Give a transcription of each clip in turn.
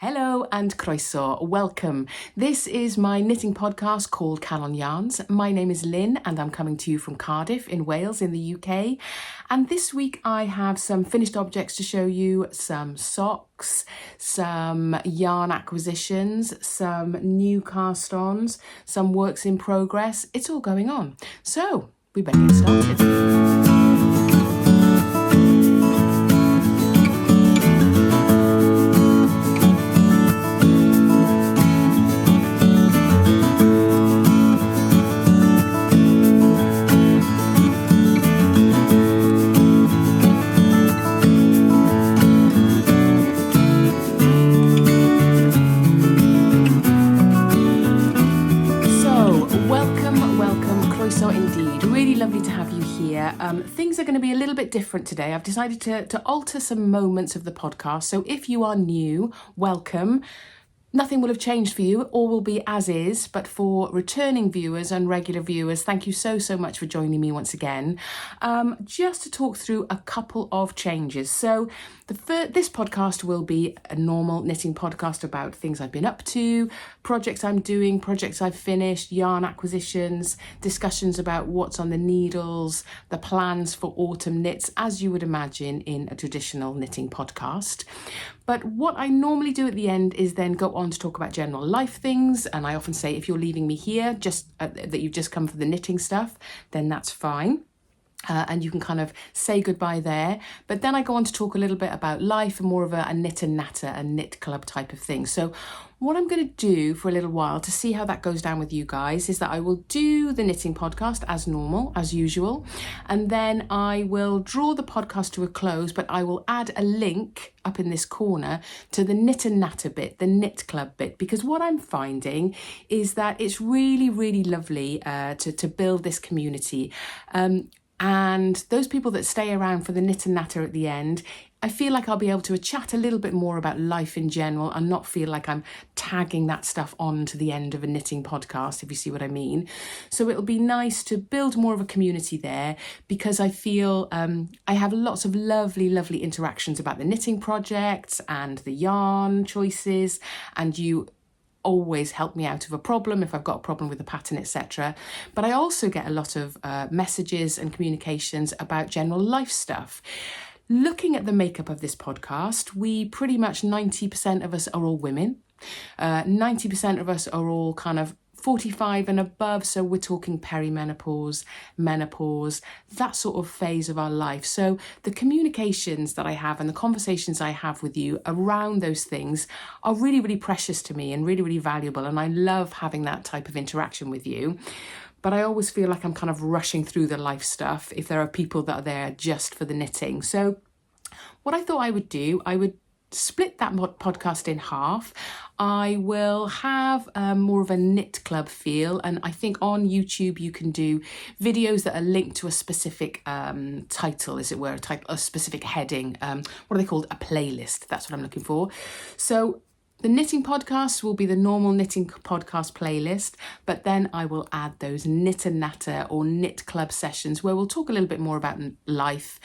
Hello and croeso, welcome. This is my knitting podcast called Calon Yarns. My name is Lynn and I'm coming to you from Cardiff in Wales in the UK. And this week I have some finished objects to show you, some socks, some yarn acquisitions, some new cast-ons, some works in progress. It's all going on. So we better get started. Things are going to be a little bit different today. I've decided to alter some moments of the podcast. So if you are new, welcome. Nothing will have changed for you, all will be as is, but for returning viewers and regular viewers, thank you so much for joining me once again. Just to talk through a couple of changes. So this podcast will be a normal knitting podcast about things I've been up to, projects I'm doing, projects I've finished, yarn acquisitions, discussions about what's on the needles, the plans for autumn knits, as you would imagine in a traditional knitting podcast. But what I normally do at the end is then go on to talk about general life things. And I often say, if you're leaving me here, just that you've just come for the knitting stuff, then that's fine. And you can kind of say goodbye there. But then I go on to talk a little bit about life and more of a knit and natter, a knit club type of thing. So what I'm going to do for a little while to see how that goes down with you guys is that I will do the knitting podcast as normal, as usual. And then I will draw the podcast to a close, but I will add a link up in this corner to the knit and natter bit, the knit club bit, because what I'm finding is that it's really lovely to build this community. And those people that stay around for the knit and natter at the end, I feel like I'll be able to chat a little bit more about life in general and not feel like I'm tagging that stuff on to the end of a knitting podcast, if you see what I mean. So it'll be nice to build more of a community there because I feel I have lots of lovely interactions about the knitting projects and the yarn choices, and you always help me out of a problem if I've got a problem with a pattern, etc. But I also get a lot of messages and communications about general life stuff. Looking at the makeup of this podcast, we pretty much 90% of us are all women. 90% of us are all kind of 45 and above, so we're talking perimenopause, menopause, that sort of phase of our life. So the communications that I have and the conversations I have with you around those things are really precious to me and really valuable, and I love having that type of interaction with you. But I always feel like I'm kind of rushing through the life stuff if there are people that are there just for the knitting. So what I thought I would do, I would split that podcast in half. I will have more of a knit club feel, and I think on YouTube you can do videos that are linked to a specific title, as it were, a specific heading. What are they called? A playlist. That's what I'm looking for. So the knitting podcast will be the normal knitting podcast playlist, but then I will add those knit and natter or knit club sessions where we'll talk a little bit more about life.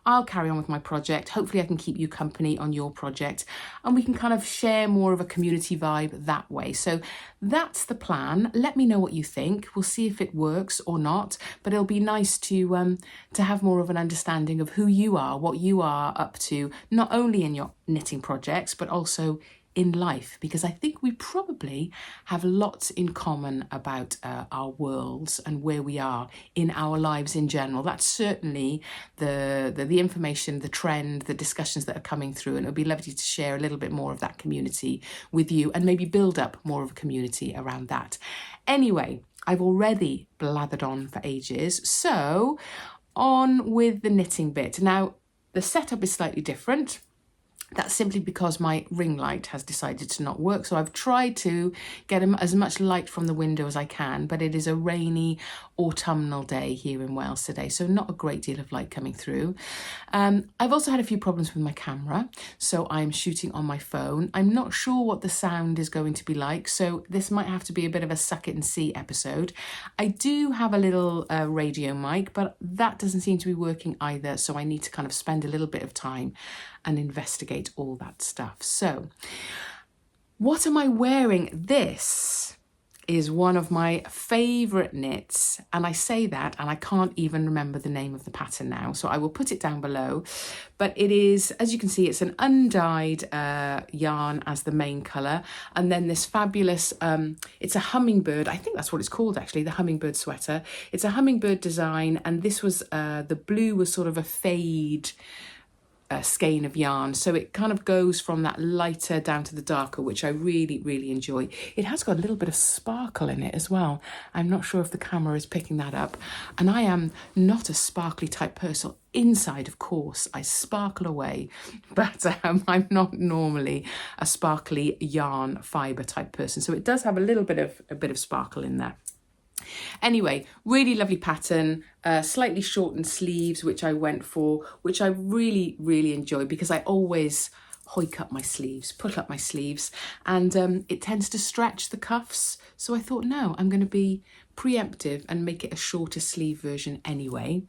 I'll carry on with my project. Hopefully I can keep you company on your project and we can kind of share more of a community vibe that way. So that's the plan. Let me know what you think. We'll see if it works or not, but it'll be nice to have more of an understanding of who you are, what you are up to, not only in your knitting projects, but also in life, because I think we probably have lots in common about our worlds and where we are in our lives in general. That's certainly the information, the trend, the discussions that are coming through, and it would be lovely to share a little bit more of that community with you and maybe build up more of a community around that. Anyway, I've already blathered on for ages, so on with the knitting bit. Now, the setup is slightly different. That's simply because my ring light has decided to not work. So I've tried to get as much light from the window as I can, but it is a rainy autumnal day here in Wales today, so not a great deal of light coming through. I've also had a few problems with my camera, so I'm shooting on my phone. I'm not sure what the sound is going to be like, so this might have to be a bit of a suck it and see episode. I do have a little radio mic, but that doesn't seem to be working either, so I need to kind of spend a little bit of time and investigate all that stuff. So What am I wearing? This is one of my favourite knits, and I say that and I can't even remember the name of the pattern now, so I will put it down below. But it is, as you can see, it's an undyed yarn as the main colour, and then this fabulous, it's a hummingbird, I think that's what it's called actually, the hummingbird sweater. It's a hummingbird design, and this was, the blue was sort of a fade skein of yarn, so it kind of goes from that lighter down to the darker, which I really, really enjoy. It has got a little bit of sparkle in it as well. I'm not sure if the camera is picking that up, and I am not a sparkly type person. Inside, of course, I sparkle away, but I'm not normally a sparkly yarn fibre type person, so it does have a bit of sparkle in there. Anyway, really lovely pattern, slightly shortened sleeves, which I went for, which I really, really enjoy because I always hoik up my sleeves, pull up my sleeves, and it tends to stretch the cuffs. So I thought, no, I'm going to be preemptive and make it a shorter sleeve version anyway.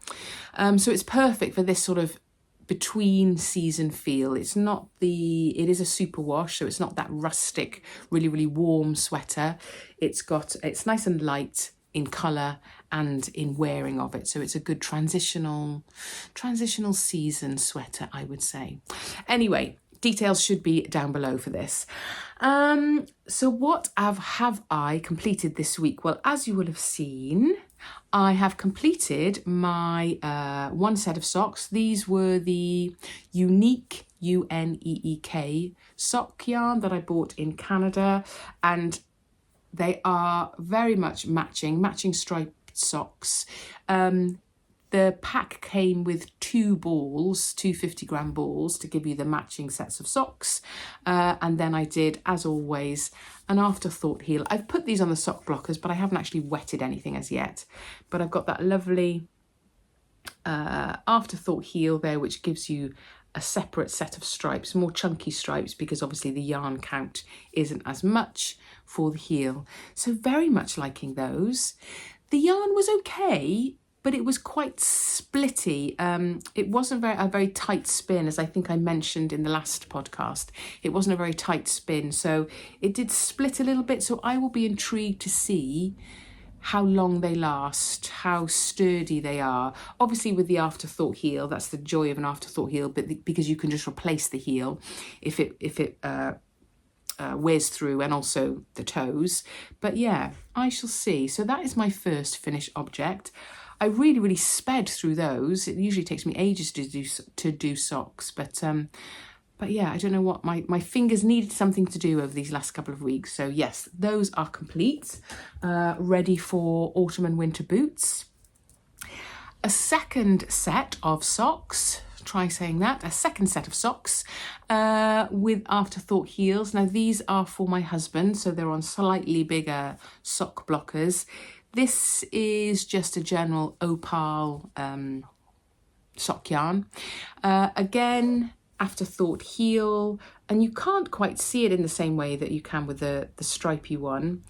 So it's perfect for this sort of between season feel. It is a superwash, so it's not that rustic, really, really warm sweater. It's nice and light in colour and in wearing of it, so it's a good transitional season sweater, I would say. Anyway, details should be down below for this. So what have I completed this week? Well, as you will have seen, I have completed my one set of socks. These were the Unique, UNEEK sock yarn that I bought in Canada, and they are very much matching striped socks. The pack came with two 50-gram balls to give you the matching sets of socks. And then I did, as always, an Afterthought heel. I've put these on the sock blockers, but I haven't actually wetted anything as yet. But I've got that lovely Afterthought heel there, which gives you a separate set of stripes, more chunky stripes, because obviously the yarn count isn't as much for the heel. So very much liking those. The yarn was okay, but it was quite splitty. It wasn't a very tight spin, as I think I mentioned in the last podcast. It wasn't a very tight spin, so it did split a little bit. So I will be intrigued to see how long they last, how sturdy they are. Obviously with the Afterthought heel, that's the joy of an Afterthought heel, but because you can just replace the heel if it wears through, and also the toes. But yeah, I shall see. So that is my first finished object. I really, really sped through those. It usually takes me ages to do socks, but yeah, I don't know what, my fingers needed something to do over these last couple of weeks. So yes, those are complete, ready for autumn and winter boots. A second set of socks, try saying that, a second set of socks with Afterthought heels. Now these are for my husband, so they're on slightly bigger sock blockers. This is just a general opal sock yarn. Again, Afterthought heel, and you can't quite see it in the same way that you can with the stripy one,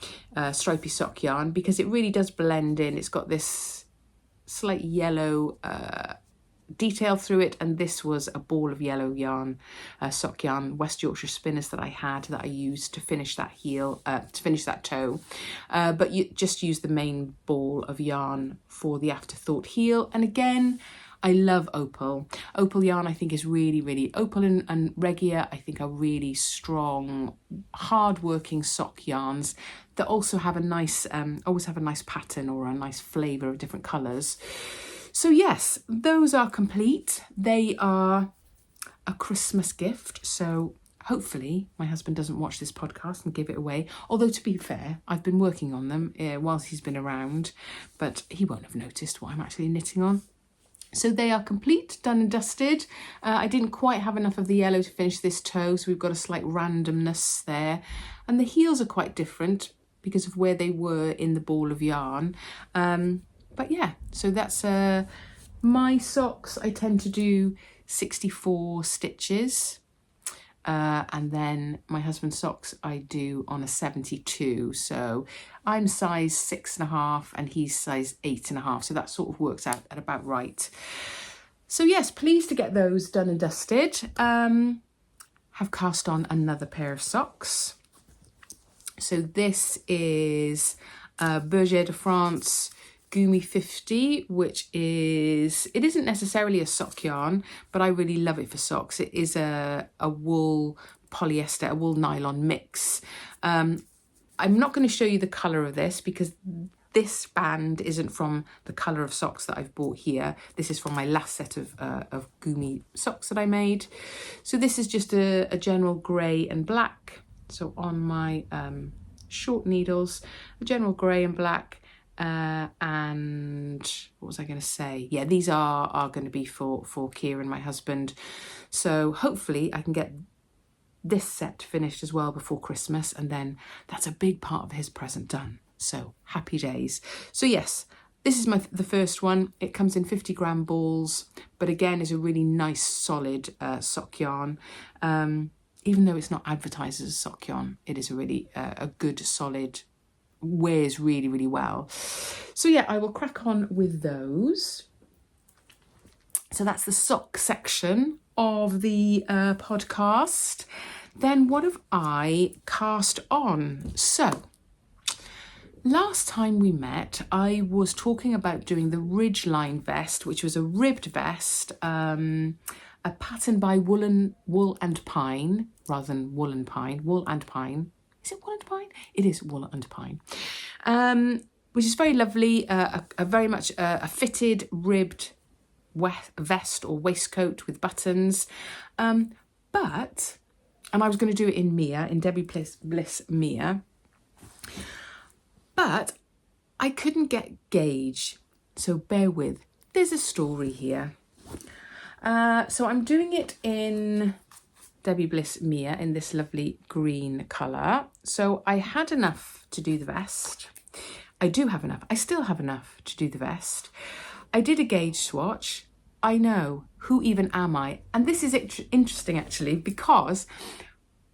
stripy sock yarn, because it really does blend in. It's got this slight yellow detail through it, and this was a ball of yellow yarn, sock yarn, West Yorkshire spinners that I used to finish that heel, to finish that toe. But you just use the main ball of yarn for the Afterthought heel. And again, I love opal. Opal yarn I think is really, really, opal and regia I think are really strong, hard-working sock yarns that also have a nice, always have a nice pattern or a nice flavour of different colours. So yes, those are complete. They are a Christmas gift, so hopefully my husband doesn't watch this podcast and give it away. Although to be fair, I've been working on them whilst he's been around, but he won't have noticed what I'm actually knitting on. So they are complete, done and dusted. I didn't quite have enough of the yellow to finish this toe, so we've got a slight randomness there. And the heels are quite different because of where they were in the ball of yarn. But yeah, so that's my socks. I tend to do 64 stitches. And then my husband's socks I do on a 72. So I'm size 6.5 and he's size 8.5. So that sort of works out at about right. So yes, pleased to get those done and dusted. Have cast on another pair of socks. So this is Berger de France Gumi 50, which it isn't necessarily a sock yarn, but I really love it for socks. It is a wool polyester, a wool nylon mix. I'm not going to show you the colour of this because this band isn't from the colour of socks that I've bought here. This is from my last set of Gumi socks that I made. So this is just a general grey and black. So on my short needles, a general grey and black. And what was I going to say? Yeah, these are going to be for Kieran, my husband. So hopefully I can get this set finished as well before Christmas, and then that's a big part of his present done. So happy days. So yes, this is the first one. It comes in 50-gram balls, but again is a really nice solid sock yarn. Even though it's not advertised as a sock yarn, it is a really a good solid, wears really, really well. So yeah, I will crack on with those. So that's the sock section of the podcast. Then what have I cast on? So last time we met, I was talking about doing the Ridgeline Vest, which was a ribbed vest, a pattern by Wool and Pine, rather than Wool and Pine, Wool and Pine. Is it Wool and Pine? It is Wool and Pine, which is very lovely, a very much a fitted, ribbed vest or waistcoat with buttons. And I was going to do it in Mia, in Debbie Bliss Mia, but I couldn't get Gauge, so bear with. There's a story here. So I'm doing it in Debbie Bliss Mia in this lovely green colour. So I had enough to do the vest. I do have enough. I still have enough to do the vest. I did a gauge swatch. I know, who even am I? And this is interesting actually because,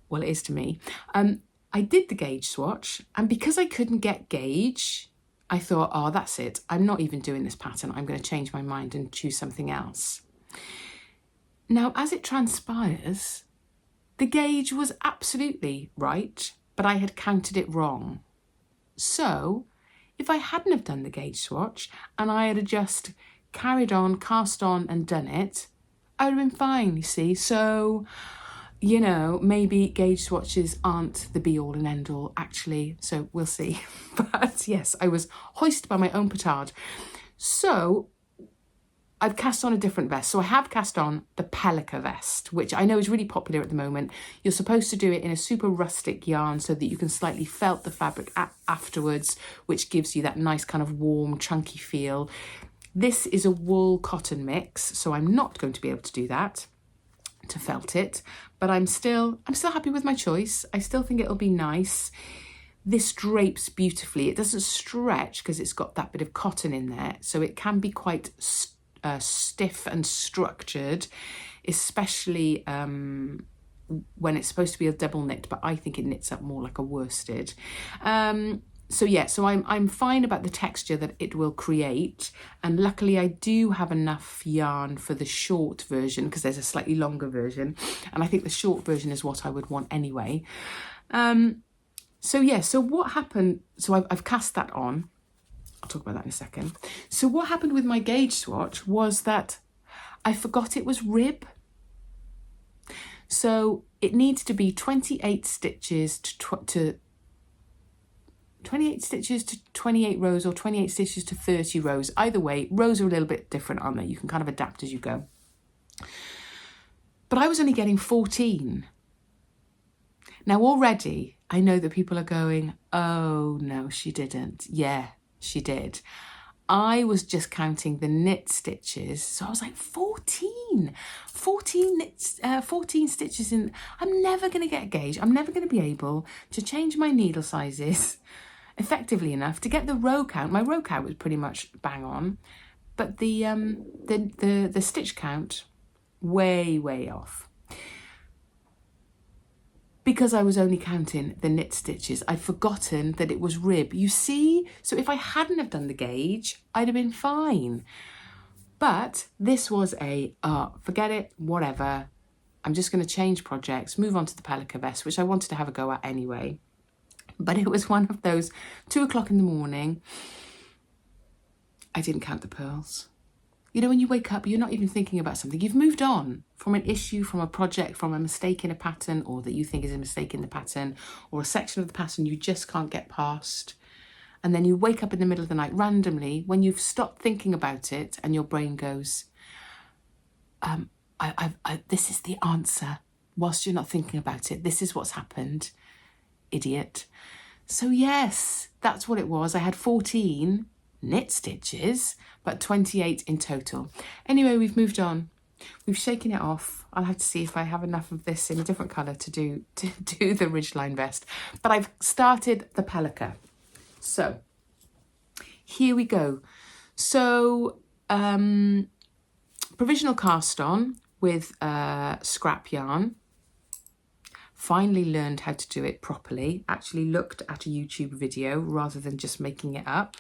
well, it is to me. I did the gauge swatch, and because I couldn't get Gauge, I thought, oh, that's it. I'm not even doing this pattern. I'm going to change my mind and choose something else. Now, as it transpires, the Gauge was absolutely right, but I had counted it wrong. So if I hadn't have done the gauge swatch and I had just carried on, cast on and done it, I would have been fine, you see. So, you know, maybe gauge swatches aren't the be all and end all actually. So we'll see. But yes, I was hoisted by my own petard. So I've cast on a different vest. So I have cast on the Pelica Vest, which I know is really popular at the moment. You're supposed to do it in a super rustic yarn so that you can slightly felt the fabric afterwards, which gives you that nice kind of warm, chunky feel. This is a wool cotton mix, so I'm not going to be able to do that, to felt it, but I'm still happy with my choice. I still think it'll be nice. This drapes beautifully. It doesn't stretch because it's got that bit of cotton in there, so it can be quite stiff and structured, especially when it's supposed to be a double knit, but I think it knits up more like a worsted. So I'm fine about the texture that it will create, and luckily I do have enough yarn for the short version because there's a slightly longer version, and I think the short version is what I would want anyway. So what happened, so I've cast that on. I'll talk about that in a second. So what happened with my gauge swatch was that I forgot it was rib. So it needs to be 28 stitches to 28 stitches to 28 rows, or 28 stitches to 30 rows. Either way, rows are a little bit different, aren't they? You can kind of adapt as you go. But I was only getting 14. Now already, I know that people are going, oh no, she didn't. Yeah, she did. I was just counting the knit stitches. So I was like, 14 stitches in. I'm never going to get a gauge. I'm never going to be able to change my needle sizes effectively enough to get the row count. My row count was pretty much bang on, but the stitch count way off, because I was only counting the knit stitches. I'd forgotten that it was rib, you see. So if I hadn't have done the gauge, I'd have been fine. But this was forget it, whatever, I'm just going to change projects, move on to the Pelica Vest, which I wanted to have a go at anyway. But it was one of those 2 o'clock in the morning. I didn't count the pearls. You know, when you wake up, you're not even thinking about something. You've moved on from an issue, from a project, from a mistake in a pattern, or that you think is a mistake in the pattern, or a section of the pattern you just can't get past. And then you wake up in the middle of the night randomly when you've stopped thinking about it and your brain goes, this is the answer. Whilst you're not thinking about it, this is what's happened. Idiot. So yes, that's what it was. I had 14 knit stitches, but 28 in total. Anyway, we've moved on. We've shaken it off. I'll have to see if I have enough of this in a different colour to do the Ridgeline Vest. But I've started the Pelica. So here we go. So provisional cast on with scrap yarn. Finally learned how to do it properly. Actually looked at a YouTube video rather than just making it up.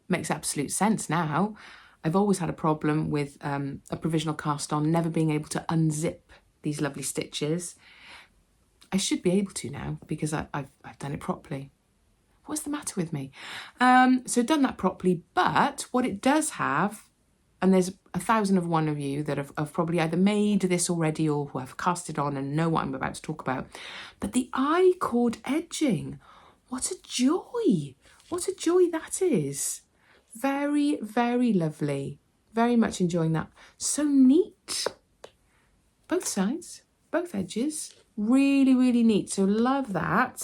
Makes absolute sense now. I've always had a problem with a provisional cast on, never being able to unzip these lovely stitches. I should be able to now because I've done it properly. What's the matter with me? So done that properly, but what it does have, and there's 1,001 of you that have probably either made this already or who have cast it on and know what I'm about to talk about. But the I-cord edging, what a joy. What a joy that is. Very, very lovely. Very much enjoying that. So neat. Both sides, both edges. Really, really neat. So love that.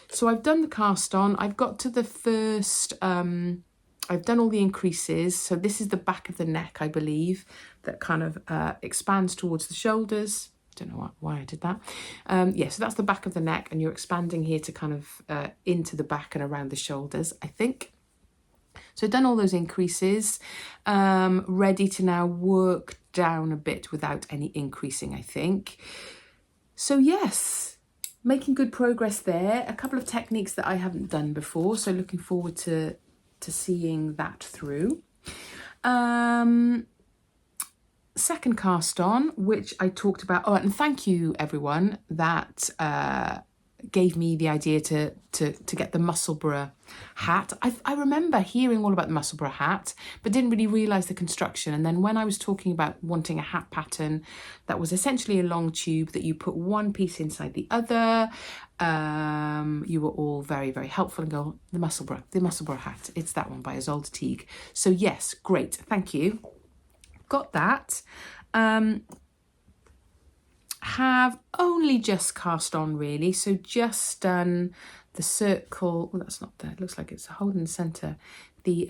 So I've done the cast on. I've got to the first... I've done all the increases. So this is the back of the neck, I believe, that kind of expands towards the shoulders. Don't know why I did that. Yeah, so that's the back of the neck, and you're expanding here to kind of into the back and around the shoulders, I think. So I've done all those increases, ready to now work down a bit without any increasing, I think. So yes, making good progress there. A couple of techniques that I haven't done before, so looking forward to seeing that through. Second cast on, which I talked about. Oh, and thank you everyone that gave me the idea to get the Musselburgh hat. I remember hearing all about the Musselburgh hat, but didn't really realise the construction. And then when I was talking about wanting a hat pattern that was essentially a long tube that you put one piece inside the other, you were all very, very helpful and go, the Musselburgh hat. It's that one by Ysolda Teague. So yes, great, thank you. Got that. Have only just cast on really, so just done the circle. Well, that's not there, it looks like it's a hole in the centre. The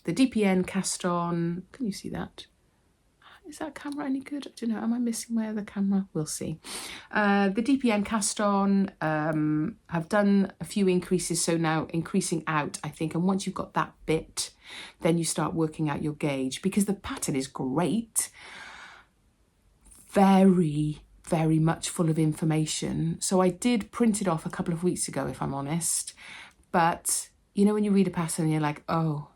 DPN cast on. Can you see that? Is that camera any good? I don't know, am I missing my other camera? We'll see. The DPN cast on, have done a few increases, so now increasing out, I think, and once you've got that bit, then you start working out your gauge, because the pattern is great. Very, very much full of information. So I did print it off a couple of weeks ago, if I'm honest. But, you know, when you read a pattern and you're like, oh,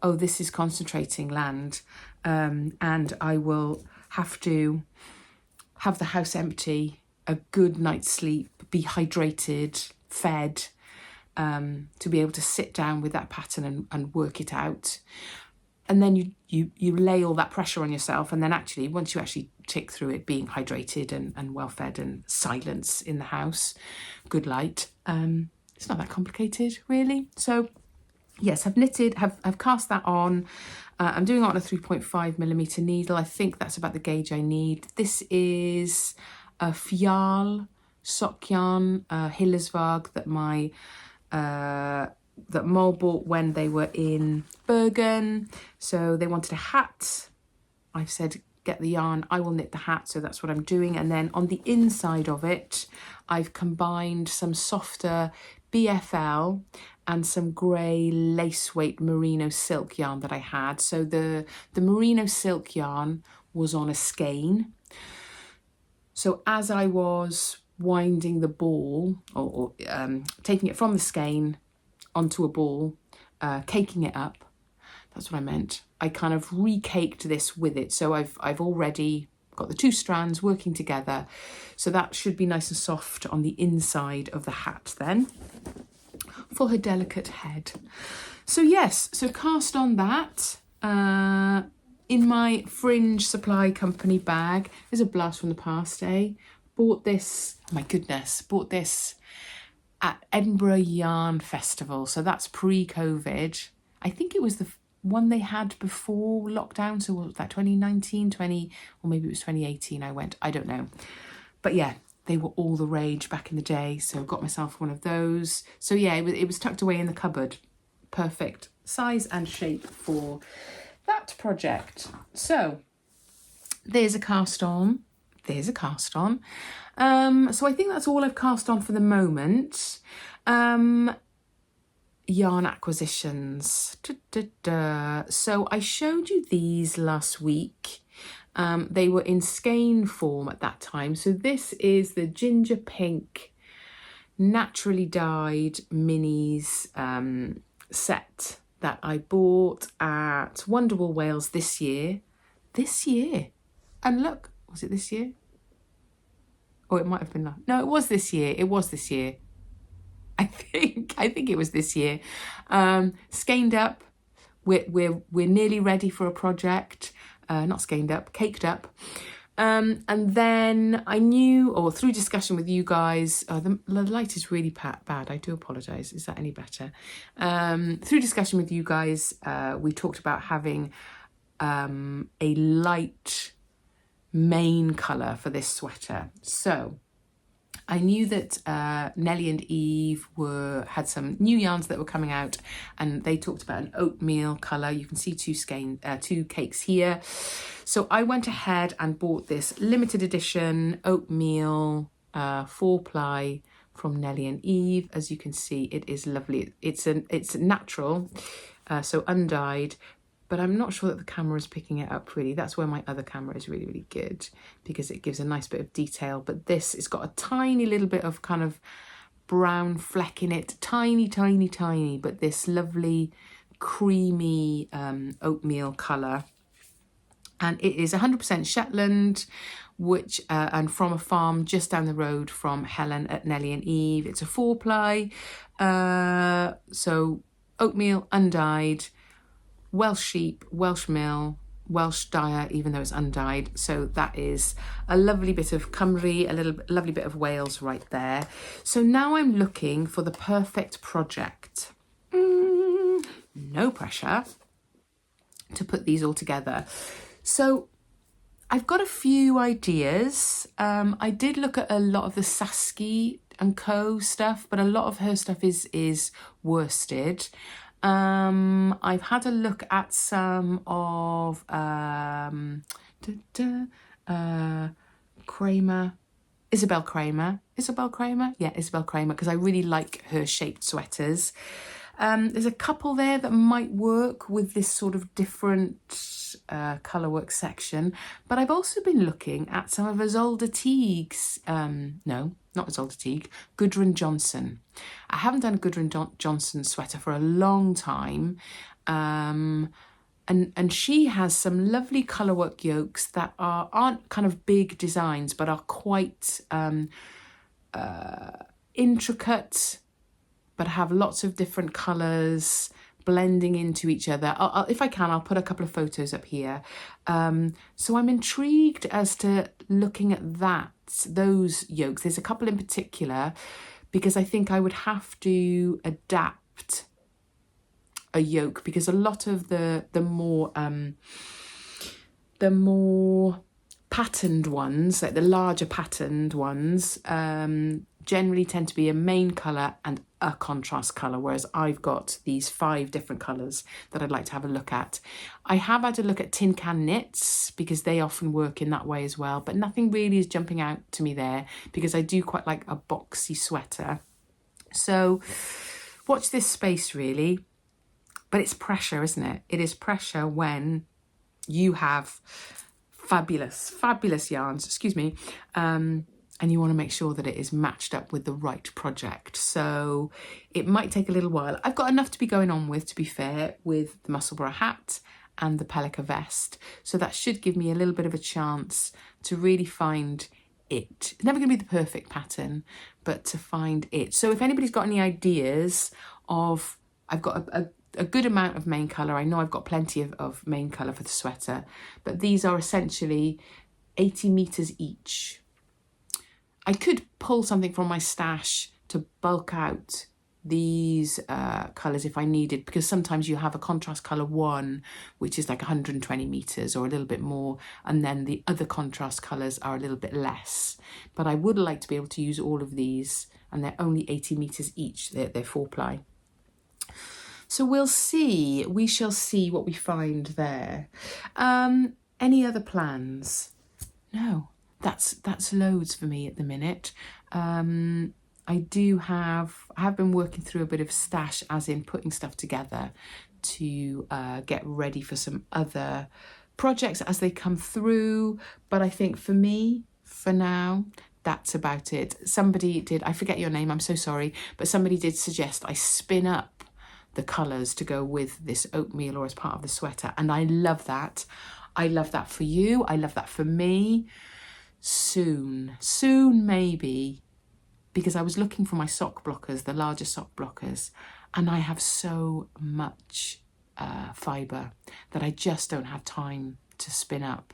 this is concentrating land. And I will have to have the house empty, a good night's sleep, be hydrated, fed, to be able to sit down with that pattern and work it out. And then you lay all that pressure on yourself, and then actually, once you actually tick through it, being hydrated and well-fed and silence in the house, good light, it's not that complicated, really. So, yes, I've knitted, have cast that on. I'm doing it on a 3.5mm needle. I think that's about the gauge I need. This is a Fjall sock yarn, Hillersvåg, that Mole bought when they were in Bergen. So they wanted a hat. I've said, get the yarn, I will knit the hat. So that's what I'm doing. And then on the inside of it, I've combined some softer BFL and some grey lace weight merino silk yarn that I had. So the merino silk yarn was on a skein. So as I was winding the ball, or taking it from the skein onto a ball, caking it up, that's what I meant. I kind of recaked this with it. So I've already got the two strands working together. So that should be nice and soft on the inside of the hat then for her delicate head. So yes, so cast on that in my Fringe Supply Company bag. There's a blast from the past, eh? Bought this, oh my goodness, bought this at Edinburgh Yarn Festival. So that's pre-COVID. I think it was the one they had before lockdown. So what was that, 2019, or maybe it was 2018 I went, I don't know. But yeah, they were all the rage back in the day. So got myself one of those. So yeah, it was tucked away in the cupboard. Perfect size and shape for that project. So there's a cast on. There's a cast on. So I think that's all I've cast on for the moment. Yarn acquisitions. So I showed you these last week. They were in skein form at that time. So this is the ginger pink naturally dyed minis set that I bought at Wonderwool Wales this year. And look, was it this year? Or it might have been last. No, it was this year. I think it was this year. Skeined up. We're nearly ready for a project. Not skeined up, caked up. And then I knew, or through discussion with you guys, the light is really bad. I do apologise. Is that any better? Through discussion with you guys, we talked about having a light main colour for this sweater. So I knew that Nellie and Eve had some new yarns that were coming out, and they talked about an oatmeal colour. You can see two cakes here. So I went ahead and bought this limited edition oatmeal 4-ply from Nellie and Eve. As you can see, it is lovely. It's natural, so undyed. But I'm not sure that the camera is picking it up really. That's where my other camera is really, really good, because it gives a nice bit of detail. But this, it's got a tiny little bit of kind of brown fleck in it. Tiny, tiny, tiny. But this lovely creamy oatmeal colour. And it is 100% Shetland, which and from a farm just down the road from Helen at Nellie and Eve. It's a 4-ply. So oatmeal, undyed. Welsh sheep, Welsh mill, Welsh dyer, even though it's undyed. So that is a lovely bit of Cymru, lovely bit of Wales right there. So now I'm looking for the perfect project. No pressure to put these all together. So I've got a few ideas. I did look at a lot of the Sasky and Co stuff, but a lot of her stuff is worsted. I've had a look at some of Kramer, Isabel Kramer, because I really like her shaped sweaters. There's a couple there that might work with this sort of different colour work section, but I've also been looking at some of Ysolda Teague's, no, not Ysolda Teague, Gudrun Johnson. I haven't done a Gudrun Johnson sweater for a long time, and she has some lovely colour work yokes that aren't kind of big designs, but are quite intricate, but have lots of different colours blending into each other. If I can, I'll put a couple of photos up here. So I'm intrigued as to looking at those yokes. There's a couple in particular, because I think I would have to adapt a yoke, because a lot of the more patterned ones, like the larger patterned ones, generally tend to be a main colour and a contrast colour, whereas I've got these 5 different colours that I'd like to have a look at. I have had a look at tin can knits, because they often work in that way as well, but nothing really is jumping out to me there, because I do quite like a boxy sweater. So watch this space really, but it's pressure, isn't it? It is pressure when you have fabulous yarns, and you want to make sure that it is matched up with the right project. So it might take a little while. I've got enough to be going on with, to be fair, with the Musselburgh Hat and the Pelica Vest. So that should give me a little bit of a chance to really find it. It's never going to be the perfect pattern, but to find it. So if anybody's got any ideas of, I've got a good amount of main colour. I know I've got plenty of main colour for the sweater, but these are essentially 80 metres each. I could pull something from my stash to bulk out these colours if I needed, because sometimes you have a contrast colour one which is like 120 metres or a little bit more, and then the other contrast colours are a little bit less. But I would like to be able to use all of these, and they're only 80 metres each. They're 4-ply. So we'll see, we shall see what we find there. Any other plans? No, that's loads for me at the minute. I have been working through a bit of stash, as in putting stuff together to get ready for some other projects as they come through. But I think for me, for now, that's about it. Somebody did, I forget your name, I'm so sorry, but somebody did suggest I spin up the colours to go with this oatmeal or as part of the sweater. And I love that. I love that for you. I love that for me. Soon maybe, because I was looking for my sock blockers, the larger sock blockers, and I have so much fibre that I just don't have time to spin up,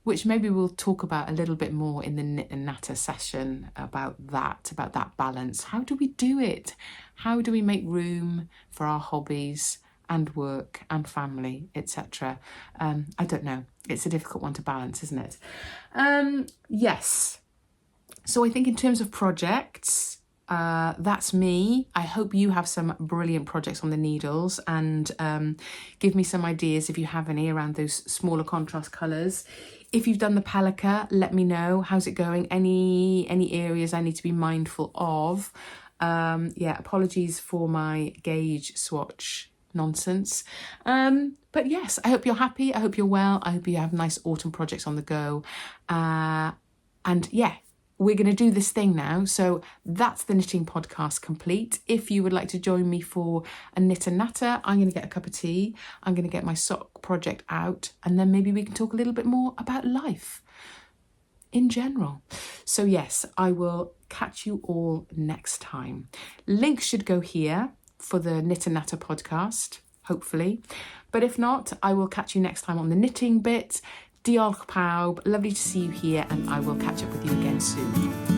which maybe we'll talk about a little bit more in the knit and natter session about that balance. How do we do it? How do we make room for our hobbies and work and family, etc.? I don't know. It's a difficult one to balance, isn't it? Yes. So I think in terms of projects, that's me. I hope you have some brilliant projects on the needles, and give me some ideas if you have any around those smaller contrast colours. If you've done the Pelica, let me know. How's it going? Any areas I need to be mindful of? Yeah, apologies for my Hage swatch nonsense. But yes, I hope you're happy. I hope you're well. I hope you have nice autumn projects on the go. And yeah, we're going to do this thing now. So that's the knitting podcast complete. If you would like to join me for a knit and natter, I'm going to get a cup of tea. I'm going to get my sock project out, and then maybe we can talk a little bit more about life in general. So yes, I will catch you all next time. Links should go here for the Knit and Natter podcast, hopefully. But if not, I will catch you next time on the knitting bit. Diolch pawb, lovely to see you here, and I will catch up with you again soon.